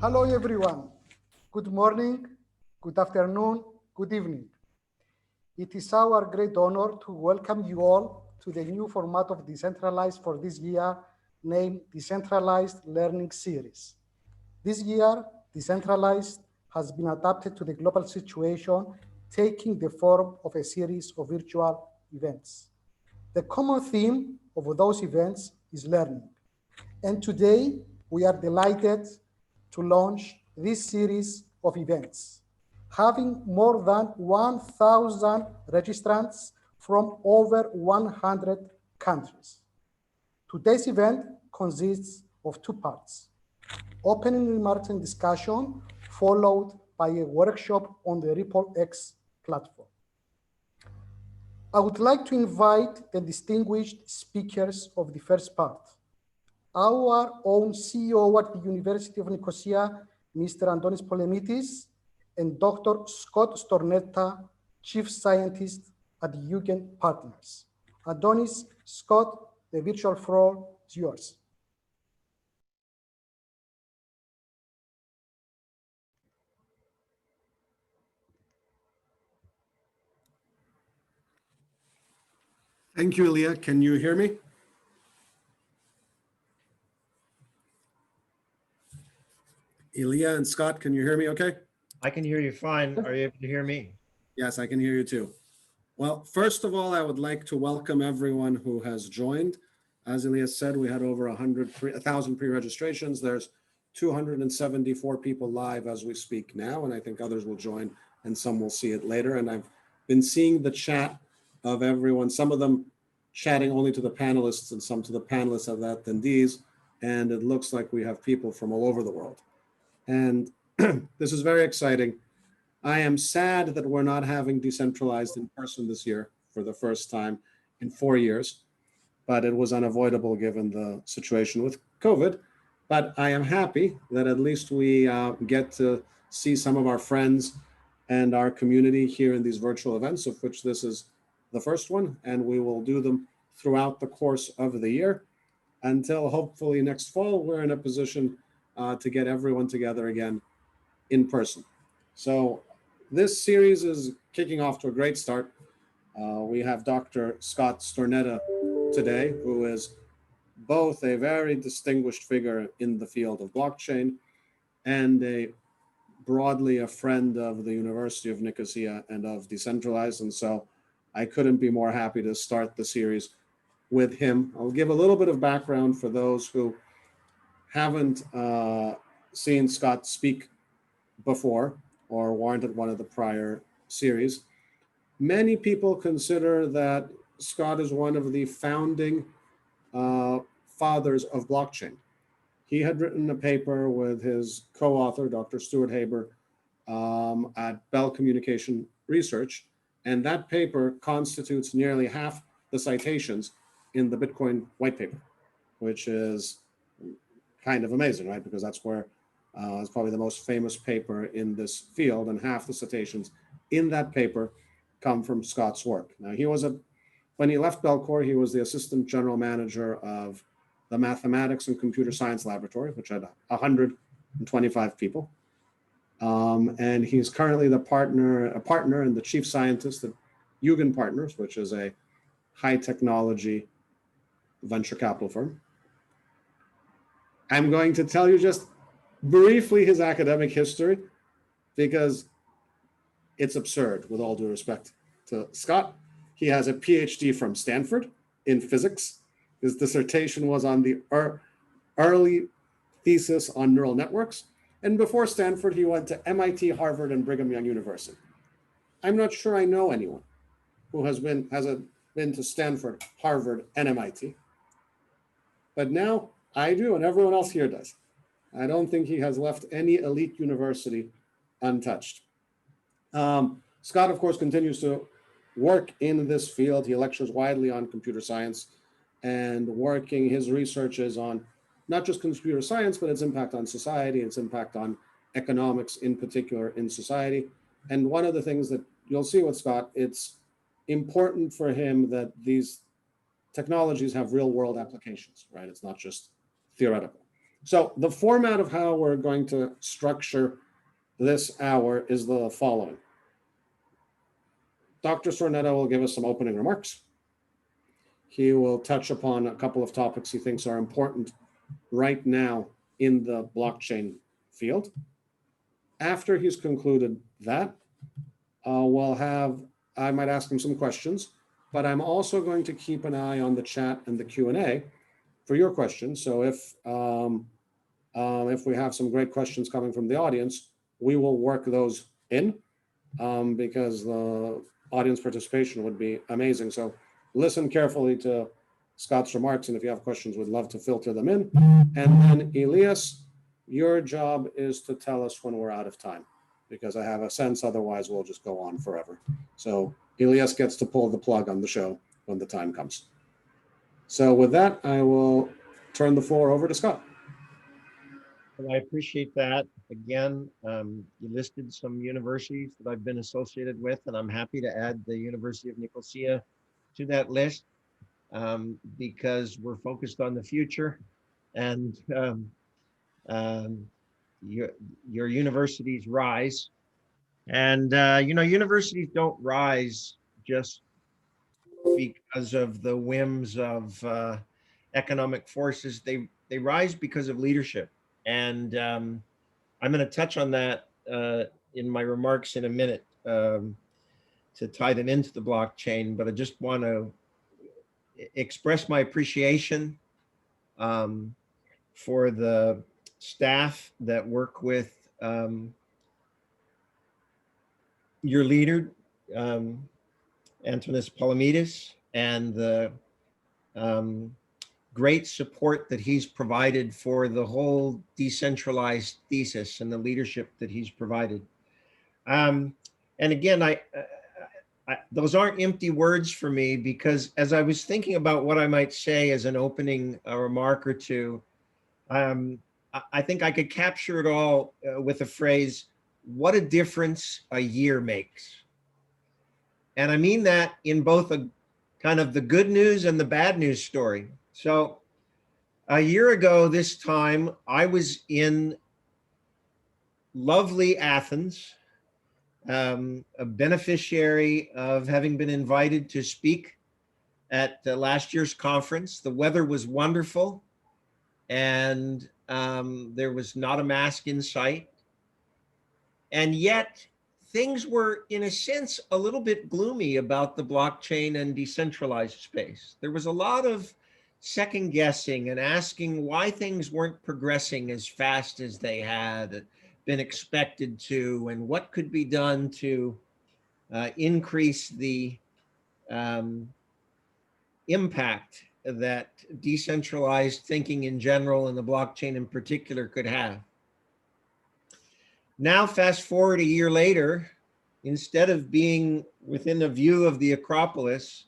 Hello, everyone. Good morning, good afternoon, good evening. It is our great honor to welcome you all to the new format of Decentralized for this year, named Decentralized Learning Series. This year, Decentralized has been adapted to the global situation, taking the form of a series of virtual events. The common theme of those events is learning. And today, we are delighted to launch this series of events, having more than 1,000 registrants from over 100 countries. Today's event consists of two parts: opening remarks and discussion, followed by a workshop on the Ripple X platform. I would like to invite the distinguished speakers of the first part. Our own CEO at the University of Nicosia, Mr. Antonis Polemitis, and Dr. Scott Stornetta, Chief Scientist at Eugen Partners. Antonis, Scott, the virtual floor is yours. Thank you, Ilya. Can you hear me? Ilya and Scott, can you hear me okay? I can hear you fine. Are you able to hear me? Yes, I can hear you too. Well, first of all, I would like to welcome everyone who has joined. As Ilya said, we had over 1,000 pre-registrations. There's 274 people live as we speak now, and I think others will join and some will see it later. And I've been seeing the chat of everyone, some of them chatting only to the panelists and some to the panelists of the attendees. And it looks like we have people from all over the world. And this is very exciting. I am sad that we're not having decentralized in person this year for the first time in 4 years, but it was unavoidable given the situation with COVID. But I am happy that at least we get to see some of our friends and our community here in these virtual events, of which this is the first one, and we will do them throughout the course of the year until hopefully next fall we're in a position to get everyone together again in person. So this series is kicking off to a great start. We have Dr. Scott Stornetta today, who is both a very distinguished figure in the field of blockchain and broadly a friend of the University of Nicosia and of Decentralized. And so I couldn't be more happy to start the series with him. I'll give a little bit of background for those who haven't seen Scott speak before or weren't at one of the prior series. Many people consider that Scott is one of the founding fathers of blockchain. He had written a paper with his co-author, Dr. Stuart Haber, at Bell Communication Research, and that paper constitutes nearly half the citations in the Bitcoin white paper, which is kind of amazing, right? Because that's where it's probably the most famous paper in this field, and half the citations in that paper come from Scott's work. Now, when he left Belcore, he was the assistant general manager of the Mathematics and Computer Science Laboratory, which had 125 people. And he's currently a partner and the chief scientist at Eugen Partners, which is a high technology venture capital firm. I'm going to tell you just briefly his academic history because it's absurd, with all due respect to Scott. He has a PhD from Stanford in physics. His dissertation was on the early thesis on neural networks. And before Stanford, he went to MIT, Harvard, and Brigham Young University. I'm not sure I know anyone who has been to Stanford, Harvard, and MIT. But now I do, and everyone else here does. I don't think he has left any elite university untouched. Scott, of course, continues to work in this field. He lectures widely on computer science, and his research is on not just computer science, but its impact on society, its impact on economics in particular in society. And one of the things that you'll see with Scott, it's important for him that these technologies have real world applications, right? It's not just theoretical. So the format of how we're going to structure this hour is the following. Dr. Stornetta will give us some opening remarks. He will touch upon a couple of topics he thinks are important right now in the blockchain field. After he's concluded that, I might ask him some questions, but I'm also going to keep an eye on the chat and the Q&A for your questions. So if we have some great questions coming from the audience, we will work those in because the audience participation would be amazing. So listen carefully to Scott's remarks, and if you have questions, we'd love to filter them in. And then Elias, your job is to tell us when we're out of time, because I have a sense otherwise we'll just go on forever. So Elias gets to pull the plug on the show when the time comes. So with that, I will turn the floor over to Scott. Well, I appreciate that. Again, you listed some universities that I've been associated with, and I'm happy to add the University of Nicosia to that list because we're focused on the future, and your universities rise. And, universities don't rise just because of the whims of economic forces. They rise because of leadership. And I'm going to touch on that in my remarks in a minute to tie them into the blockchain. But I just want to express my appreciation for the staff that work with your leader, Antonis Polemitis, and the great support that he's provided for the whole decentralized thesis and the leadership that he's provided. And again, those aren't empty words for me, because as I was thinking about what I might say as an opening remark or two, I think I could capture it all with a phrase: what a difference a year makes. And I mean that in both a kind of the good news and the bad news story. So a year ago this time, I was in lovely Athens, a beneficiary of having been invited to speak at last year's conference. The weather was wonderful, and there was not a mask in sight. And yet things were, in a sense, a little bit gloomy about the blockchain and decentralized space. There was a lot of second guessing and asking why things weren't progressing as fast as they had been expected to, and what could be done to increase the impact that decentralized thinking in general and the blockchain in particular could have. Now, fast forward a year later, instead of being within a view of the Acropolis,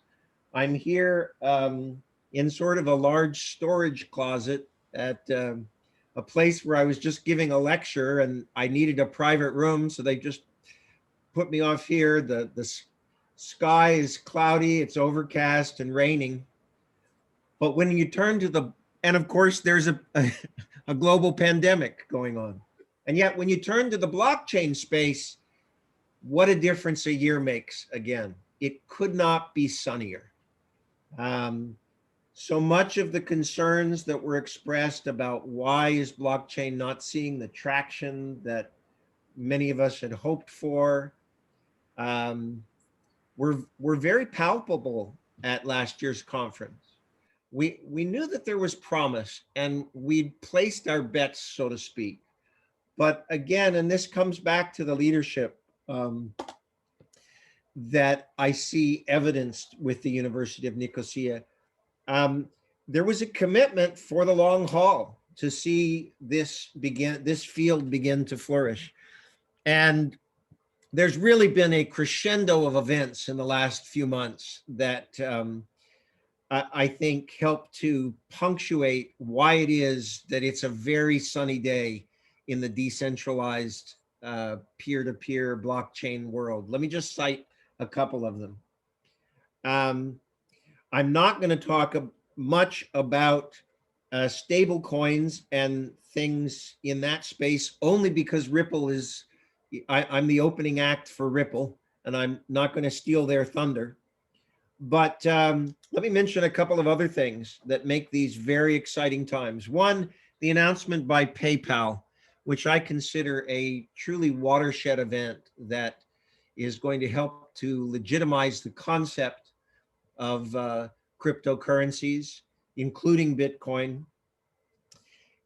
I'm here in sort of a large storage closet at a place where I was just giving a lecture, and I needed a private room, so they just put me off here. The sky is cloudy, it's overcast and raining. But when you turn to and of course there's a global pandemic going on. And yet when you turn to the blockchain space, what a difference a year makes again. It could not be sunnier. So much of the concerns that were expressed about why is blockchain not seeing the traction that many of us had hoped for were very palpable at last year's conference. We knew that there was promise, and we placed our bets, so to speak. But again, and this comes back to the leadership that I see evidenced with the University of Nicosia. There was a commitment for the long haul to see this field begin to flourish. And there's really been a crescendo of events in the last few months that I think help to punctuate why it is that it's a very sunny day in the decentralized peer-to-peer blockchain world. Let me just cite a couple of them. I'm not going to talk much about stable coins and things in that space only because Ripple is, I'm the opening act for Ripple, and I'm not going to steal their thunder. But let me mention a couple of other things that make these very exciting times. One, the announcement by PayPal, which I consider a truly watershed event that is going to help to legitimize the concept of cryptocurrencies, including Bitcoin.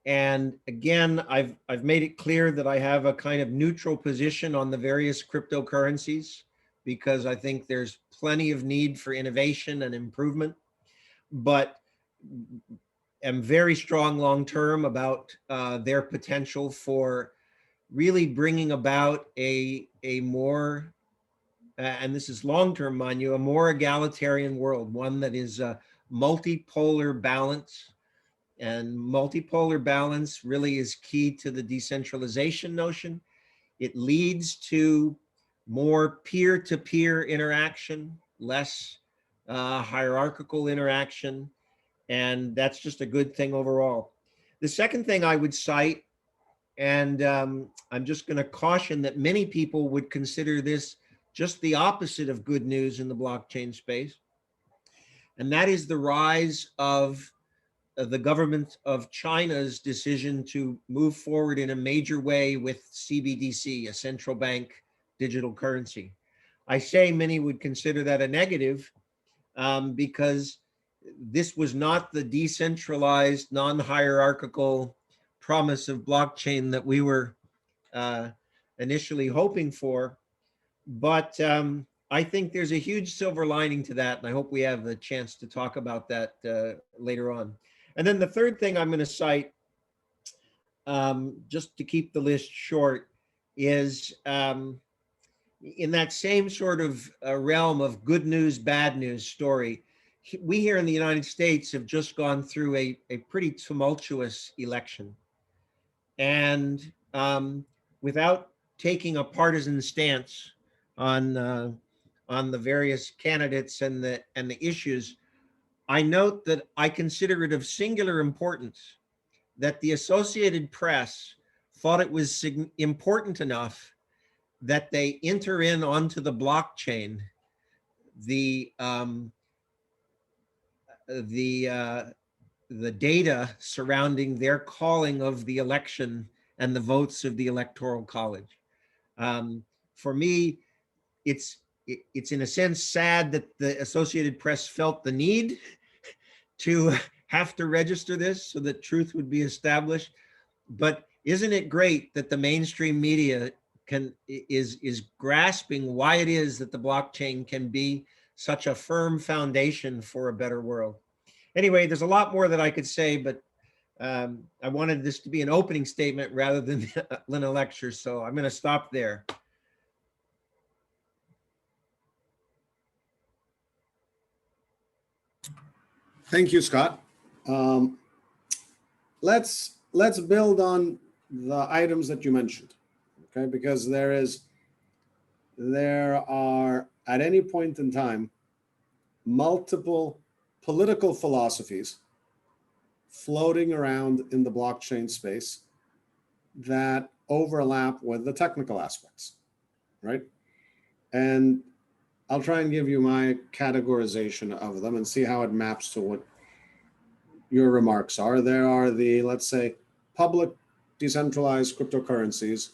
And again, I've made it clear that I have a kind of neutral position on the various cryptocurrencies because I think there's plenty of need for innovation and improvement, but am very strong long-term about their potential for really bringing about a more, and this is long-term, mind you, a more egalitarian world, one that is a multipolar balance. And multipolar balance really is key to the decentralization notion. It leads to more peer-to-peer interaction, less hierarchical interaction, and that's just a good thing overall. The second thing I would cite, and I'm just going to caution that many people would consider this just the opposite of good news in the blockchain space, and that is the rise of the government of China's decision to move forward in a major way with CBDC, a central bank digital currency. I say many would consider that a negative because this was not the decentralized, non-hierarchical promise of blockchain that we were initially hoping for. But I think there's a huge silver lining to that, and I hope we have the chance to talk about that later on. And then the third thing I'm going to cite, just to keep the list short, is in that same sort of realm of good news, bad news story. We here in the United States have just gone through a pretty tumultuous election. And without taking a partisan stance on the various candidates and the issues, I note that I consider it of singular importance that the Associated Press thought it was important enough that they enter in onto the blockchain the data surrounding their calling of the election and the votes of the Electoral College. For me, it's in a sense sad that the Associated Press felt the need to have to register this so that truth would be established. But isn't it great that the mainstream media is grasping why it is that the blockchain can be such a firm foundation for a better world? Anyway, there's a lot more that I could say, but I wanted this to be an opening statement rather than a lecture, so I'm going to stop there. Thank you, Scott. Let's build on the items that you mentioned, okay? Because there are at any point in time multiple political philosophies floating around in the blockchain space that overlap with the technical aspects, right? And I'll try and give you my categorization of them and see how it maps to what your remarks are. There are the, let's say, public decentralized cryptocurrencies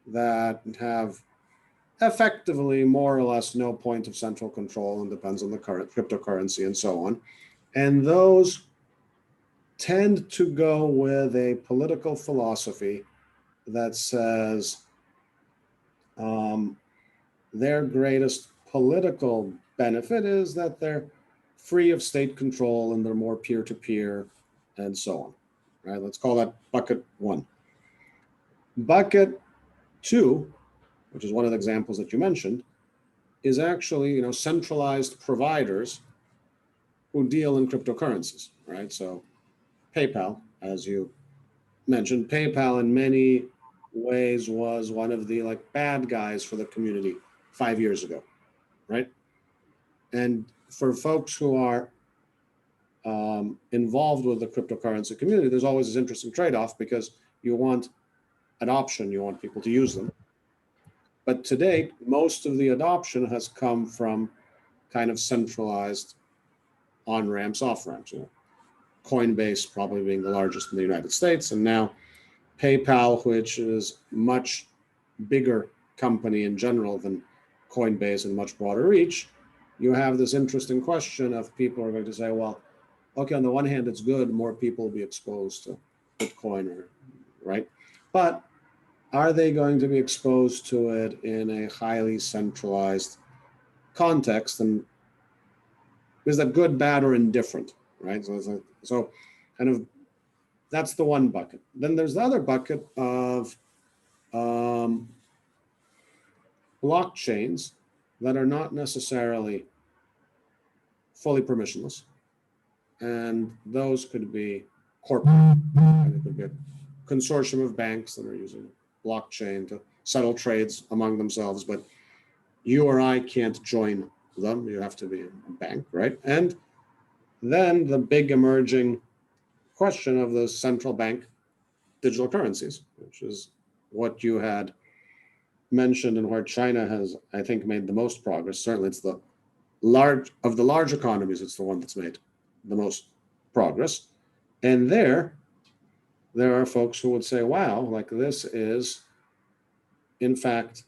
that have effectively more or less no point of central control and depends on the current cryptocurrency and so on. And those tend to go with a political philosophy that says their greatest political benefit is that they're free of state control and they're more peer-to-peer and so on, right? Let's call that bucket one. Bucket two, which is one of the examples that you mentioned, is actually, centralized providers who deal in cryptocurrencies, right? So PayPal, as you mentioned, PayPal in many ways was one of the bad guys for the community 5 years ago, right? And for folks who are involved with the cryptocurrency community, there's always this interesting trade-off because you want adoption, you want people to use them. But to date, most of the adoption has come from kind of centralized on-ramps, off-ramps. Coinbase probably being the largest in the United States, and now PayPal, which is much bigger company in general than Coinbase and much broader reach. You have this interesting question of people are going to say, well, okay, on the one hand, it's good, more people will be exposed to Bitcoin, right? But are they going to be exposed to it in a highly centralized context? And is that good, bad, or indifferent, right? So kind of that's the one bucket. Then there's the other bucket of blockchains that are not necessarily fully permissionless. And those could be corporate. It could be a consortium of banks that are using blockchain to settle trades among themselves, but you or I can't join them. You have to be a bank, right? And then the big emerging question of the central bank digital currencies, which is what you had mentioned and where China has, I think, made the most progress. Certainly it's the large economies, it's the one that's made the most progress. And there are folks who would say, wow, like this is, in fact,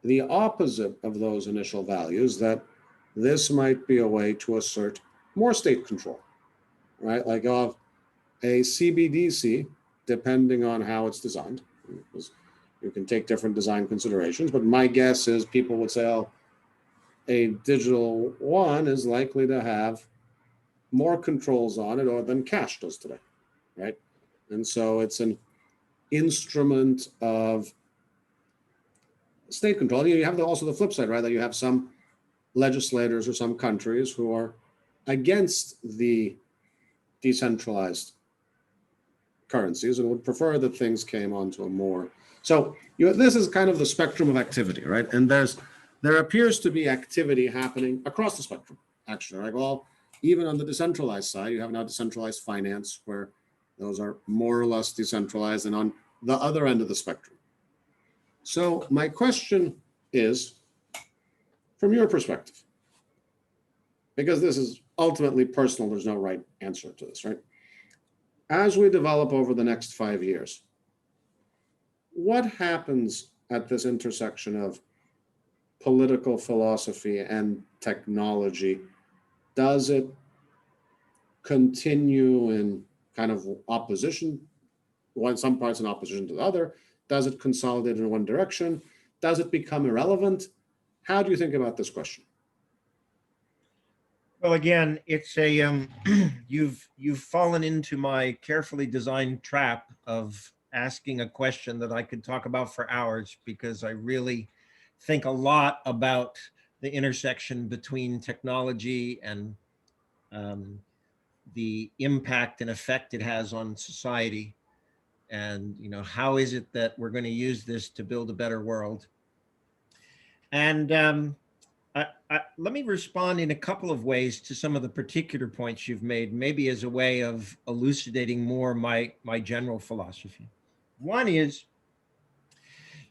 the opposite of those initial values, that this might be a way to assert more state control, right? Like of a CBDC, depending on how it's designed, because you can take different design considerations, but my guess is people would say, oh, a digital one is likely to have more controls on it or than cash does today, right? And so it's an instrument of state control. You have also the flip side, right? That you have some legislators or some countries who are against the decentralized currencies and would prefer that things came onto a more. So this is kind of the spectrum of activity, right? And there appears to be activity happening across the spectrum, actually, right? Well, even on the decentralized side, you have now decentralized finance, where those are more or less decentralized, and on the other end of the spectrum. So my question is, from your perspective, because this is ultimately personal, there's no right answer to this, right? As we develop over the next 5 years, what happens at this intersection of political philosophy and technology? Does it continue in kind of opposition, some parts in opposition to the other? Does it consolidate in one direction? Does it become irrelevant? How do you think about this question? Well, again, it's a you've fallen into my carefully designed trap of asking a question that I could talk about for hours, because I really think a lot about the intersection between technology and the impact and effect it has on society. And, how is it that we're going to use this to build a better world? And let me respond in a couple of ways to some of the particular points you've made, maybe as a way of elucidating more my general philosophy. One is,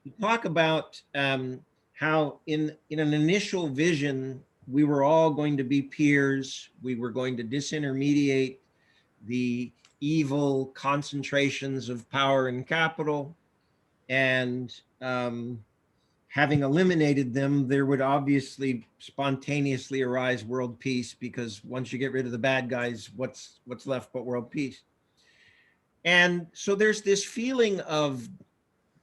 you talk about how in an initial vision, we were all going to be peers. We were going to disintermediate the evil concentrations of power and capital. And having eliminated them, there would obviously spontaneously arise world peace, because once you get rid of the bad guys, what's left but world peace? And so there's this feeling of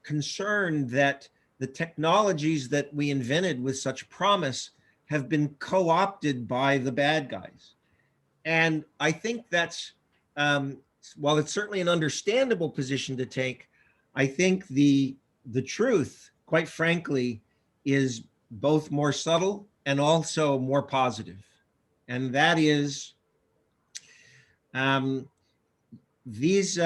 concern that the technologies that we invented with such promise have been co-opted by the bad guys. And I think that's, while it's certainly an understandable position to take, I think the truth, quite frankly, is both more subtle and also more positive. And that is, these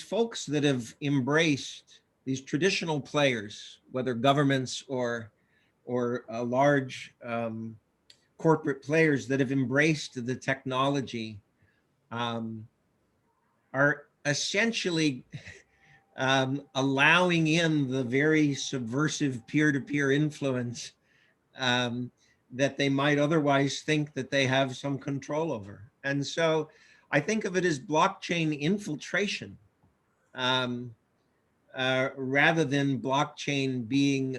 folks that have embraced these traditional players, whether governments or large corporate players that have embraced the technology are essentially allowing in the very subversive peer-to-peer influence that they might otherwise think that they have some control over. And so I think of it as blockchain infiltration rather than blockchain being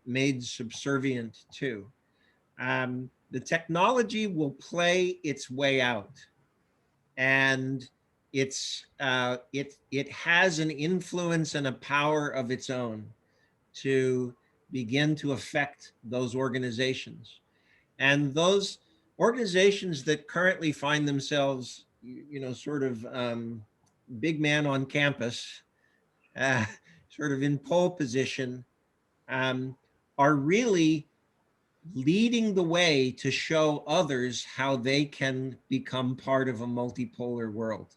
made subservient to. The technology will play its way out, and it has an influence and a power of its own to begin to affect those organizations. And those organizations that currently find themselves, sort of big man on campus, sort of in pole position, are really leading the way to show others how they can become part of a multipolar world.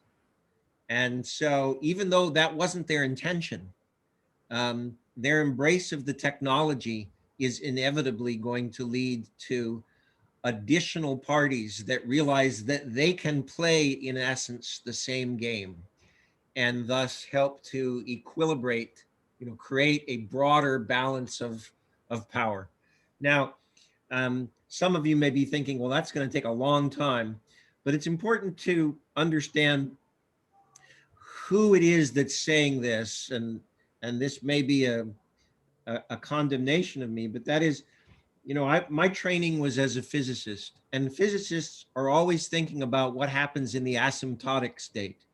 And so even though that wasn't their intention, their embrace of the technology is inevitably going to lead to additional parties that realize that they can play, in essence, the same game, and thus help to equilibrate, create a broader balance of power. Now, some of you may be thinking, well, that's going to take a long time, but it's important to understand who it is that's saying this, and this may be a condemnation of me, but that is, my training was as a physicist, and physicists are always thinking about what happens in the asymptotic state.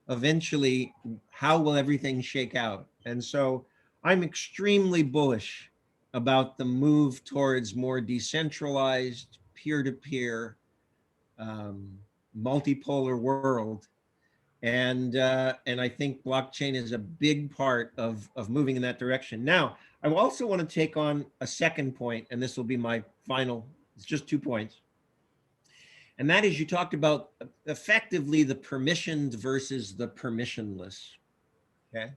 Eventually, how will everything shake out? And so I'm extremely bullish about the move towards more decentralized, peer-to-peer, multipolar world. And I think blockchain is a big part of moving in that direction. Now, I also want to take on a second point, and this will be my final, it's just 2 points. And that is, you talked about effectively the permissioned versus the permissionless, okay?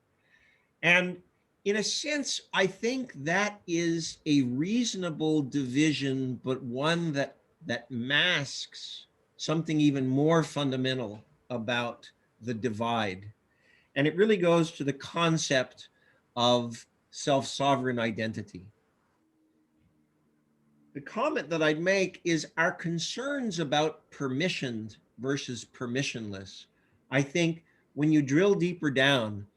And in a sense, I think that is a reasonable division, but one that masks something even more fundamental about the divide. And it really goes to the concept of self-sovereign identity. The comment that I'd make is our concerns about permissioned versus permissionless. I think when you drill deeper down,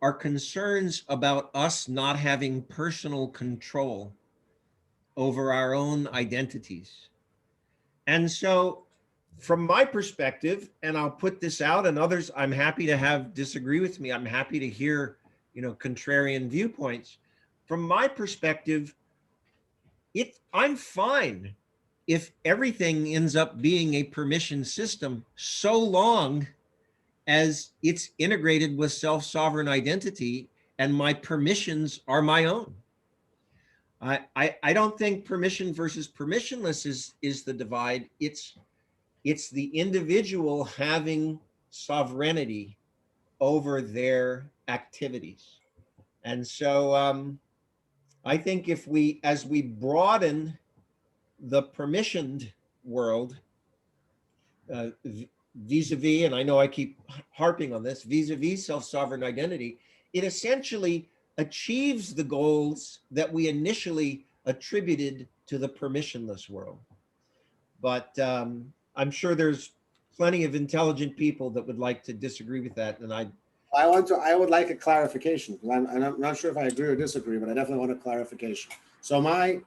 are concerns about us not having personal control over our own identities. And so from my perspective, and I'll put this out, and others I'm happy to have disagree with me, I'm happy to hear, contrarian viewpoints. From my perspective, I'm fine if everything ends up being a permission system, so long as it's integrated with self-sovereign identity and my permissions are my own. I don't think permission versus permissionless is the divide. It's the individual having sovereignty over their activities. And so I think as we broaden the permissioned world, vis-a-vis, and I know I keep harping on this, vis-a-vis self-sovereign identity, it essentially achieves the goals that we initially attributed to the permissionless world. But I'm sure there's plenty of intelligent people that would like to disagree with that, and I would like a clarification, because I'm not sure if I agree or disagree, but I definitely want a clarification. So my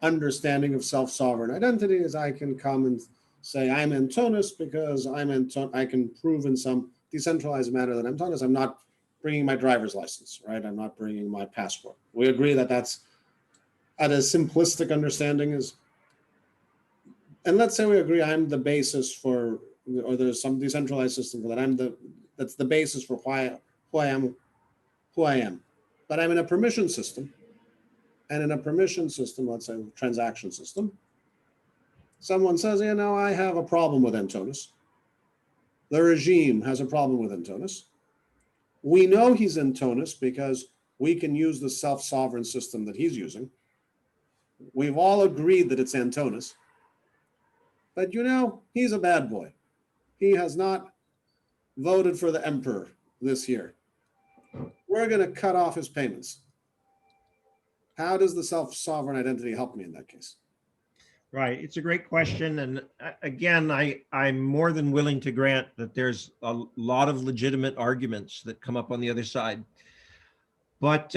understanding of self-sovereign identity is I can come and say I'm Antonis because I can prove in some decentralized manner that I'm Antonis. I'm not bringing my driver's license, right? I'm not bringing my passport. We agree that that's at a simplistic understanding is, and let's say we agree I'm the basis for, or there's some decentralized system for that. That's the basis for who I am. But I'm in a permission system. And in a permission system, let's say transaction system, someone says, I have a problem with Antonis. The regime has a problem with Antonis. We know he's Antonis because we can use the self-sovereign system that he's using. We've all agreed that it's Antonis. But you know, he's a bad boy. He has not voted for the emperor this year. We're going to cut off his payments. How does the self-sovereign identity help me in that case? Right. It's a great question. And again, I'm more than willing to grant that there's a lot of legitimate arguments that come up on the other side. But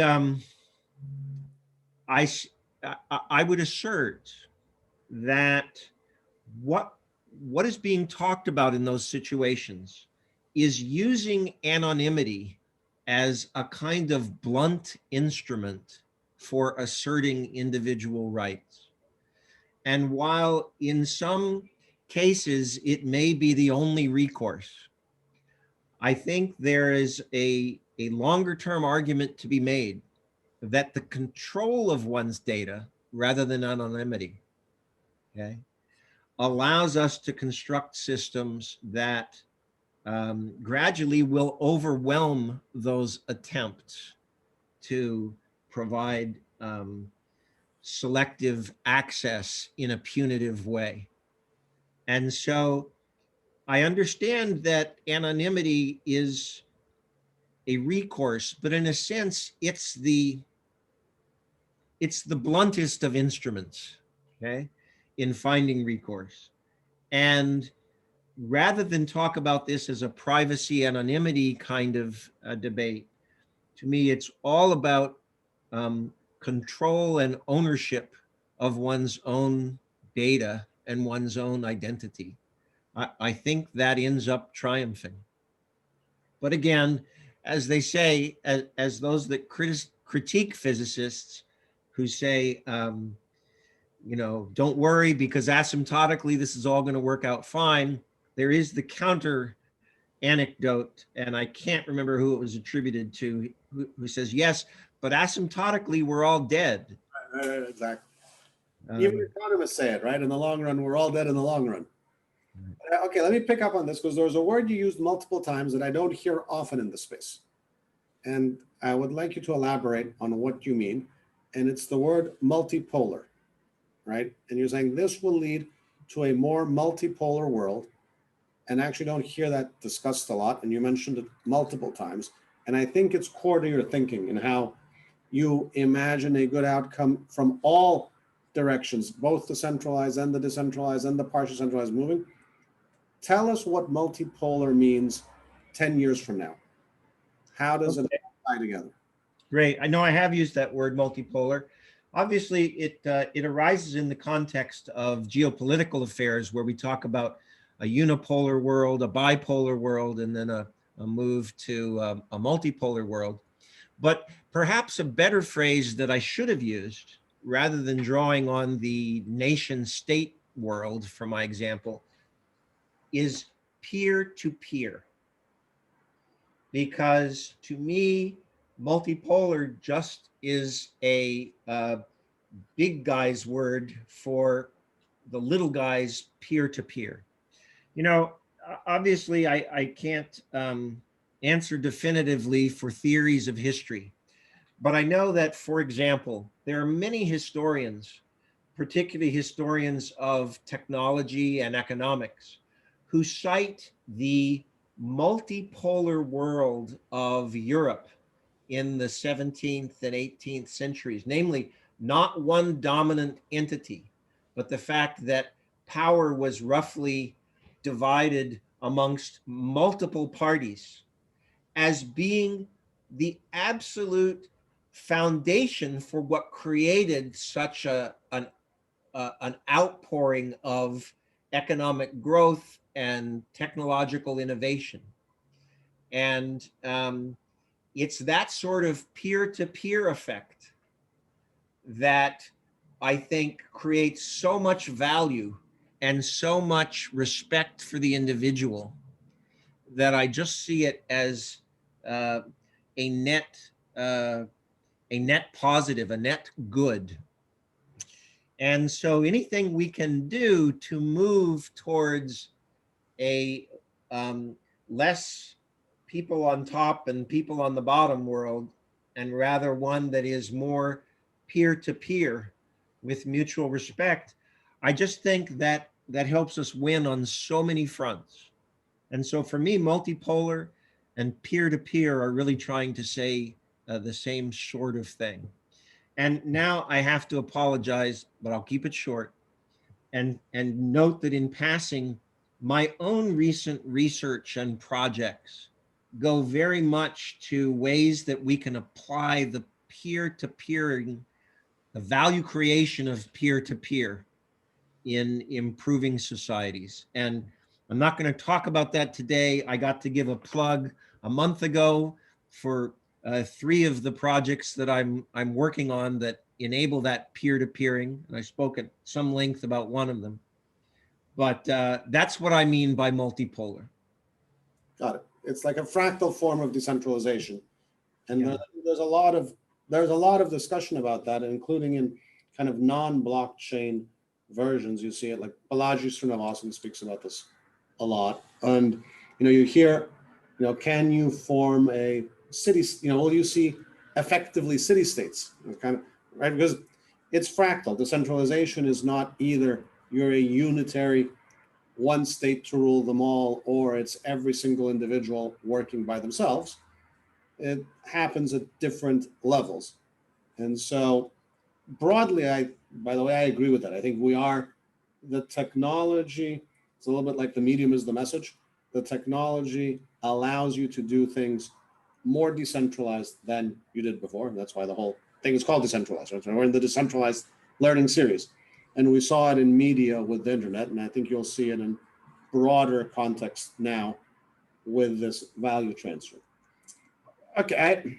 I would assert that what is being talked about in those situations is using anonymity as a kind of blunt instrument for asserting individual rights. And while in some cases it may be the only recourse, I think there is a longer term argument to be made that the control of one's data rather than anonymity, okay, allows us to construct systems that gradually will overwhelm those attempts to provide selective access in a punitive way. And so I understand that anonymity is a recourse, but in a sense, it's the bluntest of instruments, okay, in finding recourse. And rather than talk about this as a privacy anonymity kind of debate, to me, it's all about control and ownership of one's own data and one's own identity. I think that ends up triumphing. But again, as they say, as those that critique physicists who say, you know, don't worry because asymptotically this is all going to work out fine, there is the counter anecdote, and I can't remember who it was attributed to, who says, yes, but asymptotically we're all dead. Exactly. Even economists say it, right? In the long run, we're all dead in the long run. Okay, let me pick up on this because there's a word you used multiple times that I don't hear often in the space. And I would like you to elaborate on what you mean. And it's the word multipolar, right? And you're saying this will lead to a more multipolar world. And I actually don't hear that discussed a lot. And you mentioned it multiple times. And I think it's core to your thinking and how you imagine a good outcome from all directions, both the centralized and the decentralized and the partially centralized moving. Tell us what multipolar means 10 years from now. How does it tie together? Great. I know I have used that word multipolar. Obviously, it arises in the context of geopolitical affairs where we talk about a unipolar world, a bipolar world, and then a move to a multipolar world. But perhaps a better phrase that I should have used, rather than drawing on the nation state world for my example, is peer-to-peer. Because to me, multipolar just is a big guy's word for the little guy's peer-to-peer. You know, obviously I can't answer definitively for theories of history, but I know that, for example, there are many historians, particularly historians of technology and economics, who cite the multipolar world of Europe in the 17th and 18th centuries, namely not one dominant entity, but the fact that power was roughly divided amongst multiple parties as being the absolute foundation for what created such an outpouring of economic growth and technological innovation. And it's that sort of peer-to-peer effect that I think creates so much value and so much respect for the individual that I just see it as a net positive, a net good. And so anything we can do to move towards a less people on top and people on the bottom world, and rather one that is more peer-to-peer, with mutual respect, I just think that that helps us win on so many fronts. And so for me, multipolar and peer-to-peer are really trying to say the same sort of thing. And now I have to apologize, but I'll keep it short and note that in passing, my own recent research and projects go very much to ways that we can apply the peer-to-peer, the value creation of peer-to-peer in improving societies. And I'm not going to talk about that today. I got to give a plug a month ago for 3 of the projects that I'm working on that enable that peer-to-peering, and I spoke at some length about one of them. But that's what I mean by multipolar. Got it. It's like a fractal form of decentralization, and Yeah. there's a lot of discussion about that, including in kind of non-blockchain versions. You see it, like Balaji Srinivasan speaks about this a lot, and you hear, can you form a city? Will you see effectively city states? Kind of right, because it's fractal. Decentralization is not either you're a unitary one state to rule them all, or it's every single individual working by themselves. It happens at different levels. And so broadly, by the way, I agree with that. I think the technology, it's a little bit like the medium is the message. The technology allows you to do things more decentralized than you did before. That's why the whole thing is called decentralized. Right? We're in the decentralized learning series. And we saw it in media with the internet, and I think you'll see it in broader context now with this value transfer. Okay,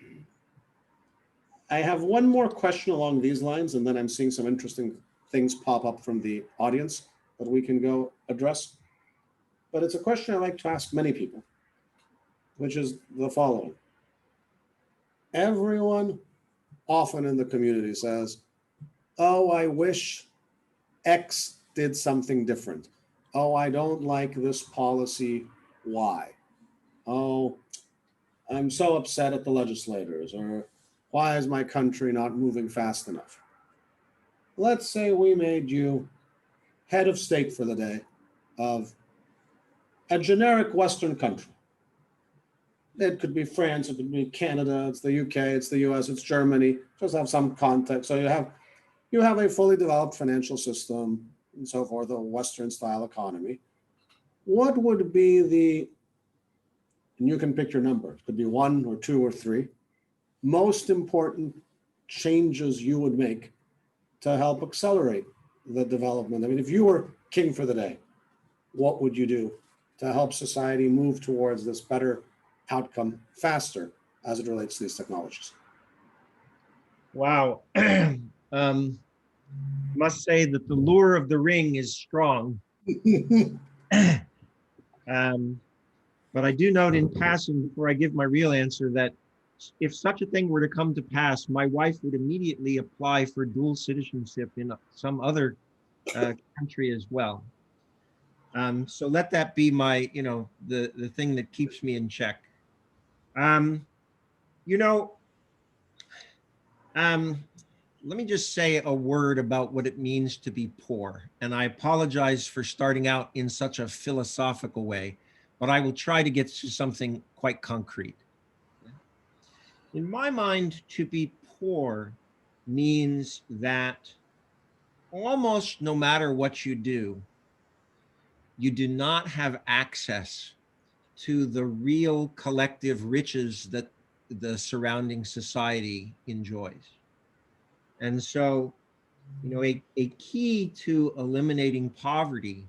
I have one more question along these lines, and then I'm seeing some interesting things pop up from the audience that we can go address. But it's a question I like to ask many people, which is the following. Everyone often in the community says, oh, I wish X did something different. Oh, I don't like this policy. Why? Oh, I'm so upset at the legislators. Or why is my country not moving fast enough? Let's say we made you head of state for the day of a generic Western country. It could be France, it could be Canada, it's the UK, it's the US, it's Germany. Just have some context. So you have a fully developed financial system and so forth, a Western style economy. What would be and you can pick your number, it could be 1 or 2 or 3, most important changes you would make to help accelerate the development? I mean, if you were king for the day, what would you do to help society move towards this better outcome faster as it relates to these technologies? Wow. Must say that the lure of the ring is strong. But I do note in passing, before I give my real answer, that if such a thing were to come to pass, my wife would immediately apply for dual citizenship in some other country as well. So let that be my, the thing that keeps me in check. Let me just say a word about what it means to be poor. And I apologize for starting out in such a philosophical way, but I will try to get to something quite concrete. In my mind, to be poor means that almost no matter what you do not have access to the real collective riches that the surrounding society enjoys. And so, a key to eliminating poverty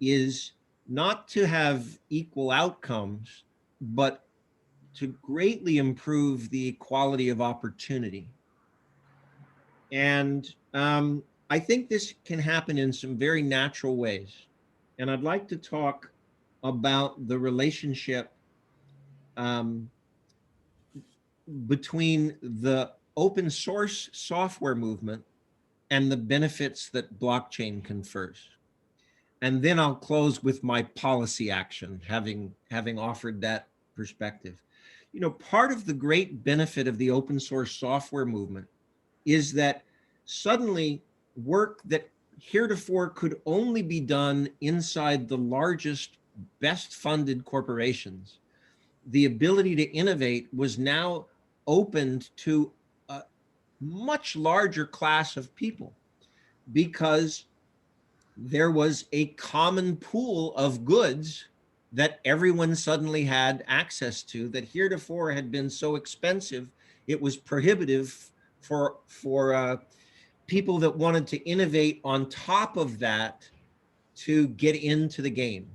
is not to have equal outcomes, but to greatly improve the quality of opportunity. And I think this can happen in some very natural ways. And I'd like to talk about the relationship between the open source software movement and the benefits that blockchain confers. And then I'll close with my policy action, having offered that perspective. Part of the great benefit of the open source software movement is that suddenly work that heretofore could only be done inside the largest, best funded corporations. The ability to innovate was now opened to a much larger class of people because there was a common pool of goods that everyone suddenly had access to that heretofore had been so expensive it was prohibitive for people that wanted to innovate on top of that to get into the game.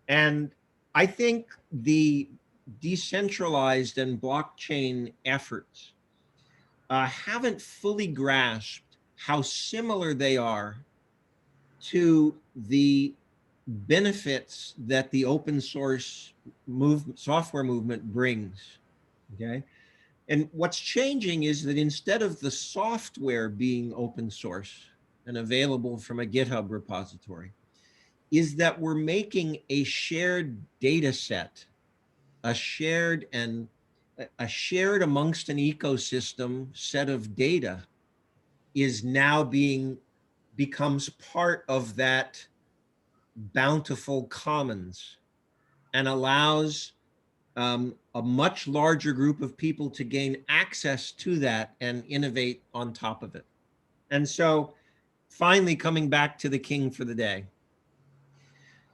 And I think the decentralized and blockchain efforts haven't fully grasped how similar they are to the benefits that the open source software movement brings. Okay. And what's changing is that instead of the software being open source and available from a GitHub repository, is that we're making a shared data set, a shared amongst an ecosystem set of data is now becomes part of that bountiful commons and allows a much larger group of people to gain access to that and innovate on top of it. And so finally coming back to the king for the day,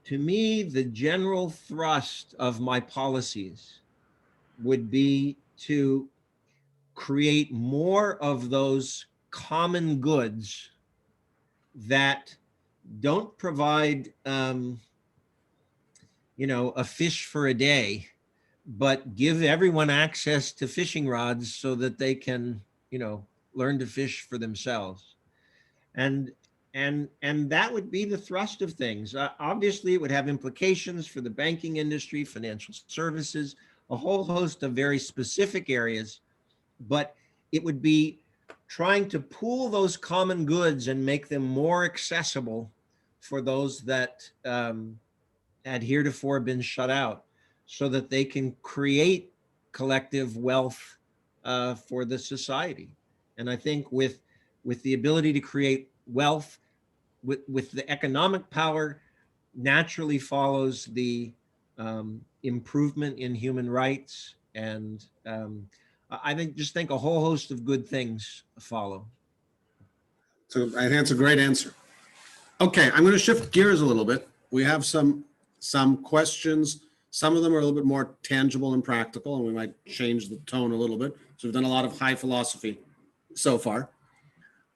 to me, the general thrust of my policies would be to create more of those common goods that don't provide, a fish for a day, but give everyone access to fishing rods so that they can, learn to fish for themselves. And that would be the thrust of things. Obviously, it would have implications for the banking industry, financial services, a whole host of very specific areas, but it would be trying to pool those common goods and make them more accessible for those that had heretofore been shut out, so that they can create collective wealth for the society. And I think with the ability to create wealth, with the economic power, naturally follows the improvement in human rights. And I think a whole host of good things follow. So I think that's a great answer. Okay, I'm going to shift gears a little bit. We have some questions. Some of them are a little bit more tangible and practical, and we might change the tone a little bit. So we've done a lot of high philosophy so far.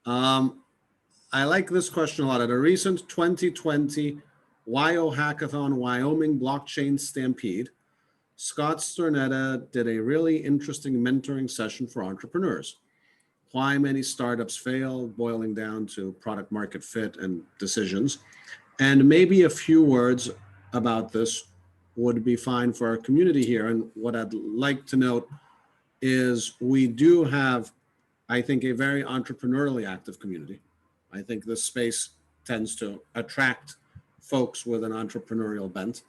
I like this question a lot. At a recent 2020 WYO Hackathon Wyoming Blockchain Stampede, Scott Stornetta did a really interesting mentoring session for entrepreneurs. Why many startups fail, boiling down to product market fit and decisions. And maybe a few words about this would be fine for our community here. And what I'd like to note is we do have, I think, a very entrepreneurially active community. I think this space tends to attract folks with an entrepreneurial bent.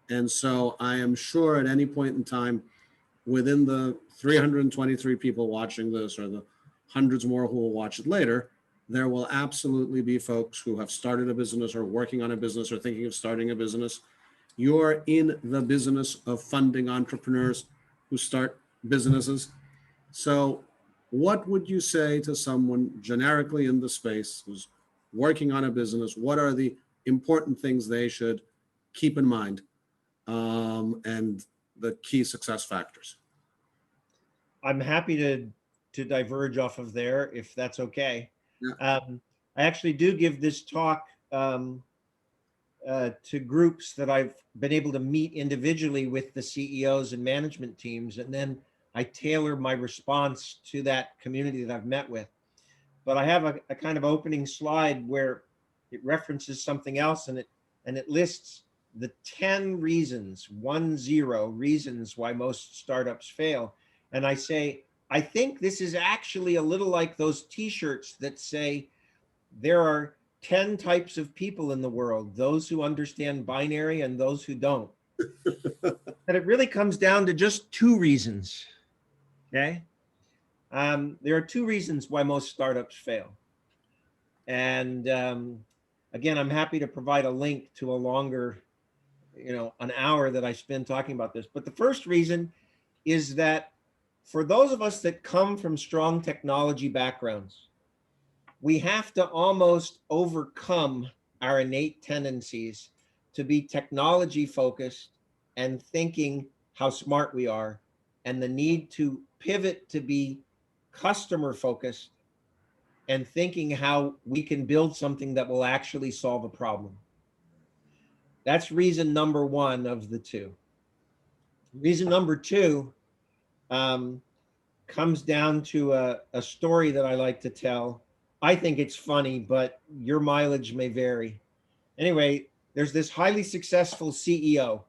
And so I am sure at any point in time, within the 323 people watching this or the hundreds more who will watch it later, there will absolutely be folks who have started a business or working on a business or thinking of starting a business. You're in the business of funding entrepreneurs who start businesses. So what would you say to someone generically in the space who's working on a business? What are the important things they should keep in mind and the key success factors? I'm happy to diverge off of there, if that's okay. Yeah. I actually do give this talk to groups that I've been able to meet individually with the CEOs and management teams, and then I tailor my response to that community that I've met with. But I have a kind of opening slide where it references something else, and it lists the 10 reasons why most startups fail. And I say, I think this is actually a little like those t-shirts that say there are 10 types of people in the world, those who understand binary and those who don't. And it really comes down to just 2 reasons. Okay. There are 2 reasons why most startups fail. And again, I'm happy to provide a link to a longer, an hour that I spend talking about this. But the first reason is that for those of us that come from strong technology backgrounds, we have to almost overcome our innate tendencies to be technology focused and thinking how smart we are, and the need to pivot to be customer focused and thinking how we can build something that will actually solve a problem. That's reason number one of the two. Reason number two comes down to a story that I like to tell. I think it's funny, but your mileage may vary. Anyway, there's this highly successful CEO,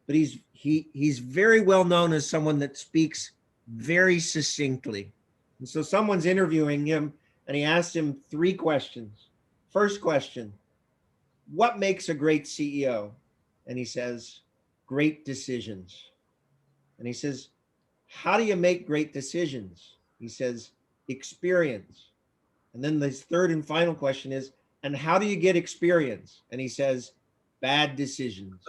but he's very well known as someone that speaks very succinctly. And so someone's interviewing him and he asked him three questions. First question, what makes a great CEO? And he says, great decisions. And he says, how do you make great decisions? He says, experience. And then the third and final question is, and how do you get experience? And he says, bad decisions.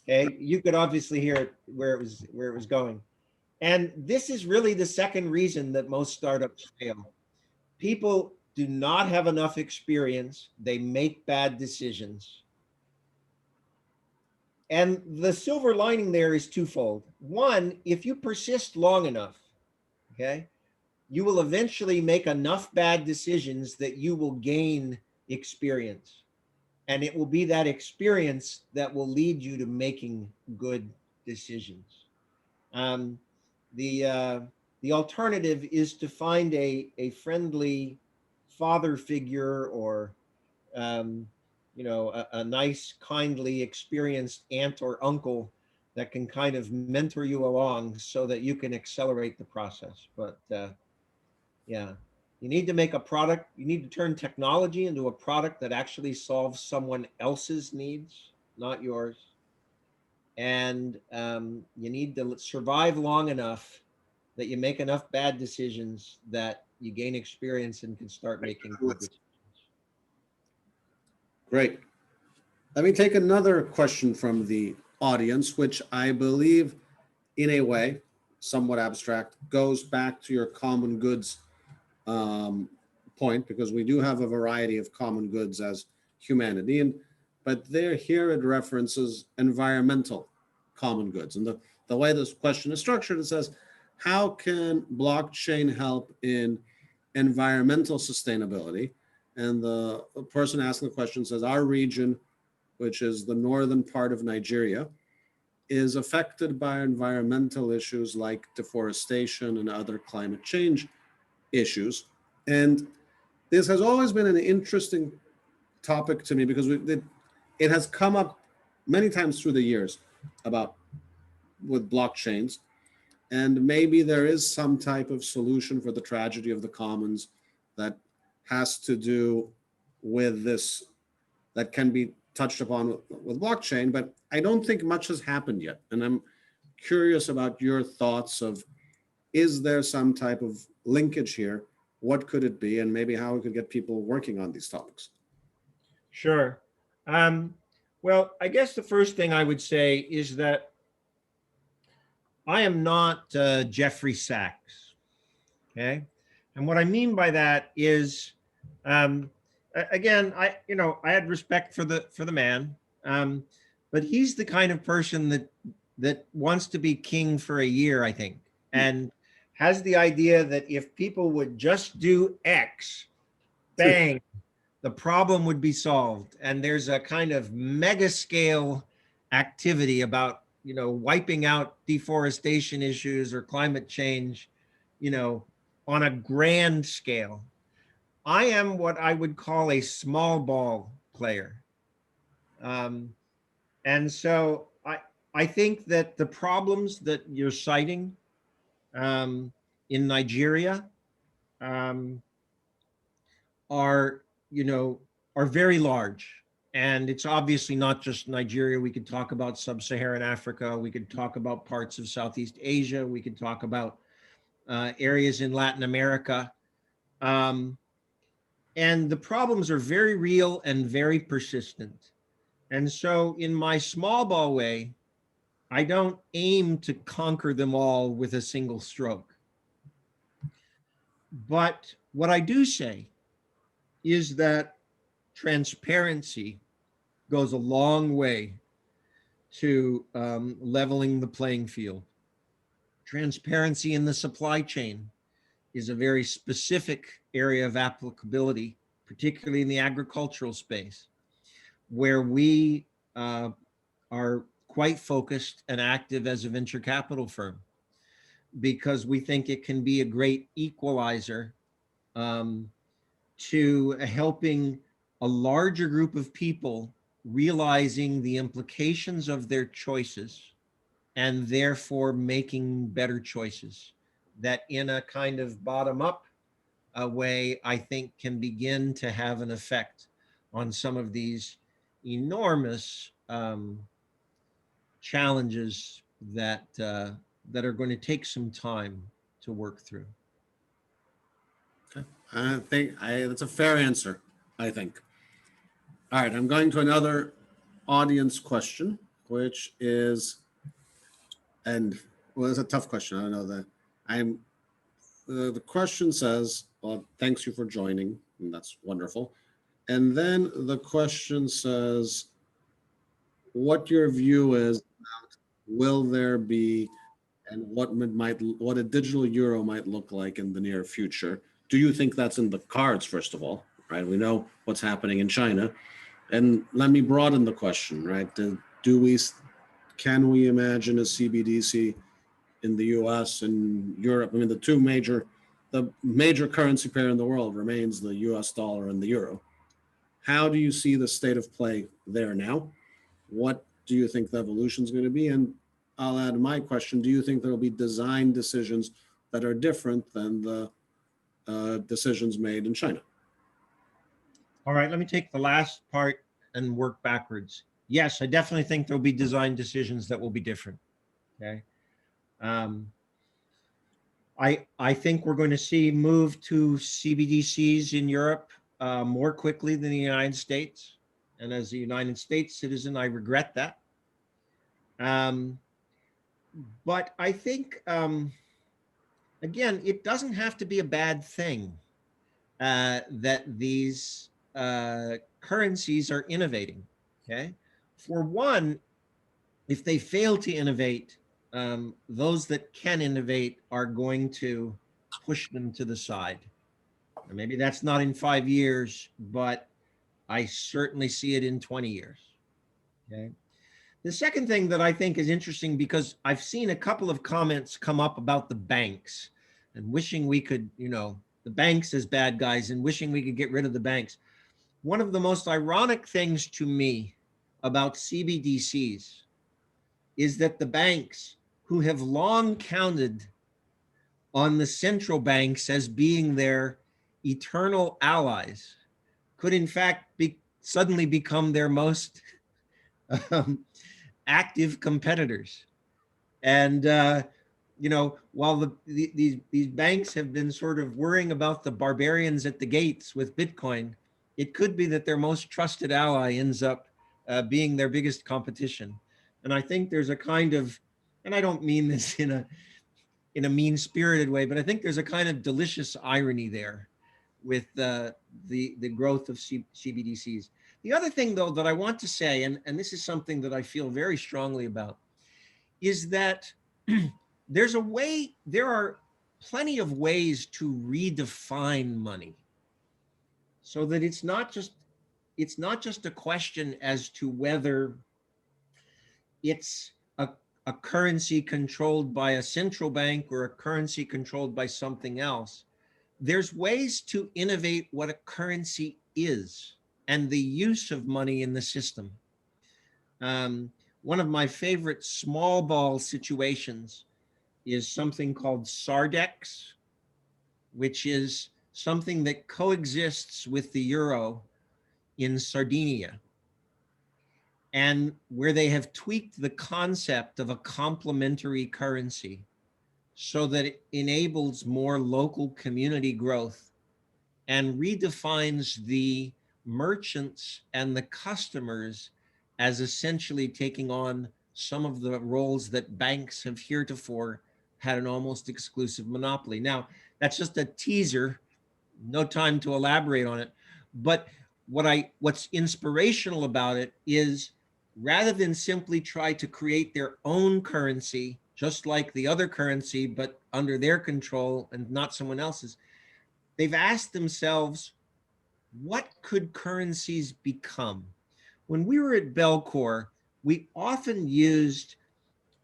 Okay, you could obviously hear it where it was going. And this is really the second reason that most startups fail. People do not have enough experience. They make bad decisions. And the silver lining there is twofold. One, if you persist long enough, okay, you will eventually make enough bad decisions that you will gain experience. And it will be that experience that will lead you to making good decisions. The alternative is to find a friendly father figure or a nice, kindly, experienced aunt or uncle that can kind of mentor you along so that you can accelerate the process. But yeah, you need to make a product. You need to turn technology into a product that actually solves someone else's needs, not yours. And you need to survive long enough that you make enough bad decisions that you gain experience and can start making good decisions. Great. Let me take another question from the audience, which I believe, in a way, somewhat abstract, goes back to your common goods point, because we do have a variety of common goods as humanity, but here it references environmental common goods. And the way this question is structured, it says, how can blockchain help in environmental sustainability? And the person asking the question says, our region, which is the northern part of Nigeria, is affected by environmental issues like deforestation and other climate change issues. And this has always been an interesting topic to me because it has come up many times through the years with blockchains. And maybe there is some type of solution for the tragedy of the commons that has to do with this, that can be touched upon with blockchain, but I don't think much has happened yet. And I'm curious about your thoughts of, is there some type of linkage here? What could it be? And maybe how we could get people working on these topics. Sure. Well, I guess the first thing I would say is that I am not Jeffrey Sachs, okay? And what I mean by that is, again, I had respect for the man, but he's the kind of person that wants to be king for a year, I think, and has the idea that if people would just do X, bang, the problem would be solved. And there's a kind of mega scale activity about, wiping out deforestation issues or climate change, on a grand scale. I am what I would call a small ball player. And so I think that the problems that you're citing in Nigeria are very large. And it's obviously not just Nigeria. We could talk about sub-Saharan Africa. We could talk about parts of Southeast Asia. We could talk about areas in Latin America. And the problems are very real and very persistent. And so in my small ball way, I don't aim to conquer them all with a single stroke. But what I do say is that transparency goes a long way to leveling the playing field. Transparency in the supply chain is a very specific area of applicability, particularly in the agricultural space, where we are quite focused and active as a venture capital firm, because we think it can be a great equalizer to helping a larger group of people realizing the implications of their choices and therefore making better choices that in a kind of bottom up way, I think can begin to have an effect on some of these enormous challenges that that are going to take some time to work through. Okay. I think that's a fair answer, I think. All right, I'm going to another audience question, which is, and well, it's a tough question. I don't know that the question says, well, thanks you for joining, and that's wonderful. And then the question says, what your view is about will there be, and what a digital euro might look like in the near future. Do you think that's in the cards, first of all, right? We know what's happening in China. And let me broaden the question, right? Can we imagine a CBDC in the US and Europe? I mean, the major currency pair in the world remains the US dollar and the euro. How do you see the state of play there now? What do you think the evolution is going to be? And I'll add my question. Do you think there will be design decisions that are different than the decisions made in China? All right, let me take the last part and work backwards. Yes, I definitely think there'll be design decisions that will be different. Okay. I think we're going to see move to CBDCs in Europe more quickly than the United States. And as a United States citizen, I regret that. But I think, again, it doesn't have to be a bad thing that these currencies are innovating, okay? For one, if they fail to innovate, those that can innovate are going to push them to the side. And maybe that's not in 5 years, but I certainly see it in 20 years, okay? The second thing that I think is interesting, because I've seen a couple of comments come up about the banks and wishing we could, the banks as bad guys and wishing we could get rid of the banks. One of the most ironic things to me about CBDCs is that the banks, who have long counted on the central banks as being their eternal allies, could in fact suddenly become their most active competitors. And while these banks have been sort of worrying about the barbarians at the gates with Bitcoin, it could be that their most trusted ally ends up being their biggest competition. And I think there's a kind of, and I don't mean this in a mean-spirited way, but I think there's a kind of delicious irony there with the growth of CBDCs. The other thing, though, that I want to say, and this is something that I feel very strongly about, is that there are plenty of ways to redefine money, so that it's not just a question as to whether it's a currency controlled by a central bank or a currency controlled by something else. There's ways to innovate what a currency is and the use of money in the system. One of my favorite small ball situations is something called Sardex, which is something that coexists with the euro in Sardinia, and where they have tweaked the concept of a complementary currency so that it enables more local community growth and redefines the merchants and the customers as essentially taking on some of the roles that banks have heretofore had an almost exclusive monopoly. Now, that's just a teaser, no time to elaborate on it. But what's inspirational about it is, rather than simply try to create their own currency, just like the other currency, but under their control and not someone else's, they've asked themselves, what could currencies become? When we were at Belcor, we often used,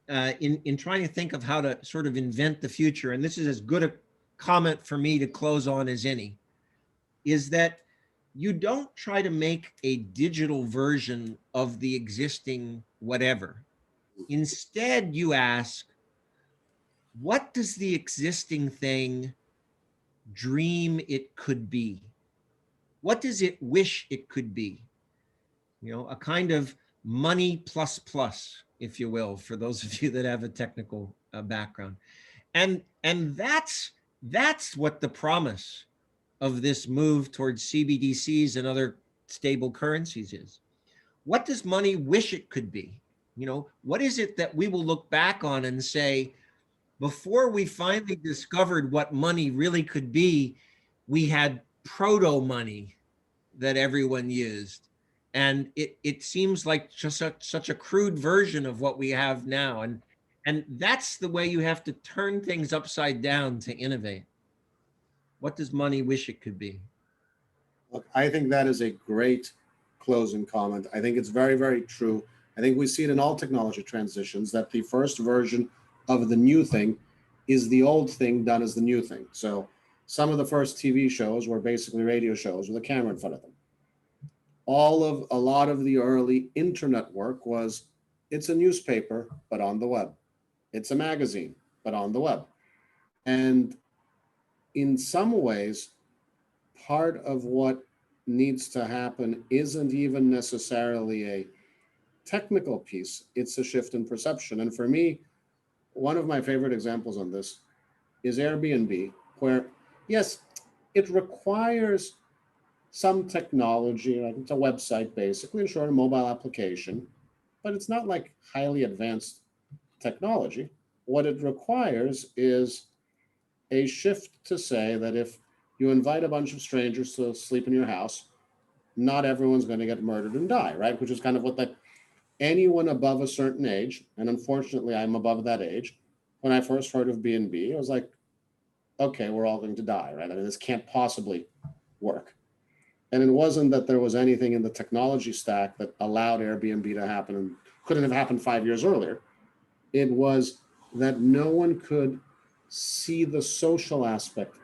in trying to think of how to sort of invent the future, and this is as good a comment for me to close on as any, is that you don't try to make a digital version of the existing whatever. Instead, you ask, what does the existing thing dream it could be? What does it wish it could be? You know, a kind of money plus plus, if you will, for those of you that have a technical background. And that's what the promise of this move towards CBDCs and other stable currencies is. What does money wish it could be? You know, what is it that we will look back on and say, before we finally discovered what money really could be, we had proto money that everyone used. And it seems like just such a crude version of what we have now. And that's the way you have to turn things upside down to innovate. What does money wish it could be? Look, I think that is a great closing comment. I think it's very, very true. I think we see it in all technology transitions that the first version of the new thing is the old thing done as the new thing. So some of the first TV shows were basically radio shows with a camera in front of them. A lot of the early internet work was, it's a newspaper, but on the web. It's a magazine, but on the web. And in some ways, part of what needs to happen isn't even necessarily a technical piece, it's a shift in perception. And for me, one of my favorite examples on this is Airbnb, where, yes, it requires some technology, like it's a website basically, and sure, a mobile application, but it's not like highly advanced technology. What it requires is a shift to say that if you invite a bunch of strangers to sleep in your house, not everyone's going to get murdered and die, right? Which is kind of what anyone above a certain age, and unfortunately I'm above that age, when I first heard of B&B, I was like, okay, we're all going to die, right? I mean, this can't possibly work. And it wasn't that there was anything in the technology stack that allowed Airbnb to happen and couldn't have happened 5 years earlier. It was that no one could see the social aspect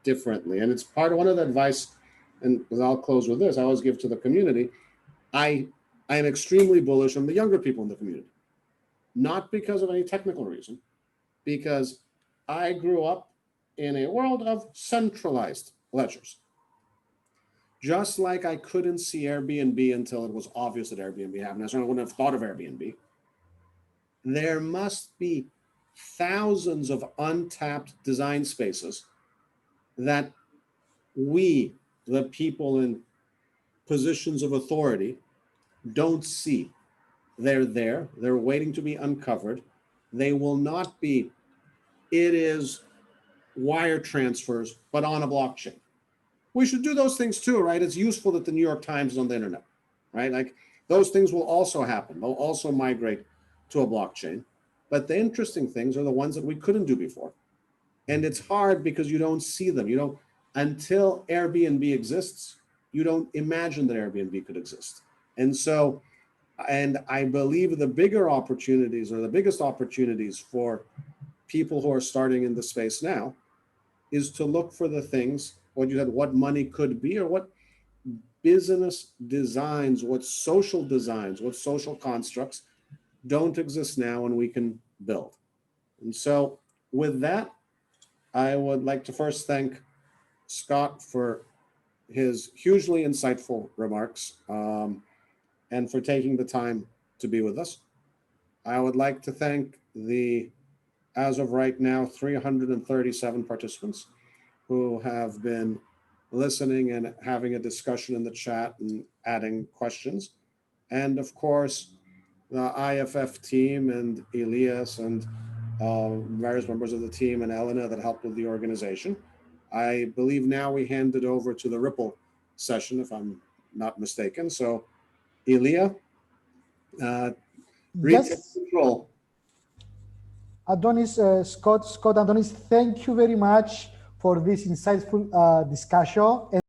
differently. And it's part of one of the advice, and I'll close with this, I always give to the community. I am extremely bullish on the younger people in the community, not because of any technical reason, because I grew up in a world of centralized ledgers. Just like I couldn't see Airbnb until it was obvious that Airbnb happened. I certainly wouldn't have thought of Airbnb. There must be thousands of untapped design spaces that we, the people in positions of authority, don't see. They're there, they're waiting to be uncovered. They will not be, it is wire transfers, but on a blockchain. We should do those things too, right? It's useful that the New York Times is on the internet, right? Like those things will also happen. They'll also migrate to a blockchain. But the interesting things are the ones that we couldn't do before. And it's hard because you don't see them. You don't, until Airbnb exists, you don't imagine that Airbnb could exist. And so, and I believe the bigger opportunities or the biggest opportunities for people who are starting in the space now is to look for the things, what you said, what money could be, or what business designs, what social designs, what social constructs don't exist now and we can build. And so with that, I would like to first thank Scott for his hugely insightful remarks and for taking the time to be with us. I would like to thank the, as of right now, 337 participants who have been listening and having a discussion in the chat and adding questions. And of course, the IFF team and Elias and various members of the team and Elena that helped with the organization. I believe now we hand it over to the Ripple session, if I'm not mistaken. So, Elia, retail Yes, control. Adonis, Scott, Antonis, thank you very much for this insightful discussion.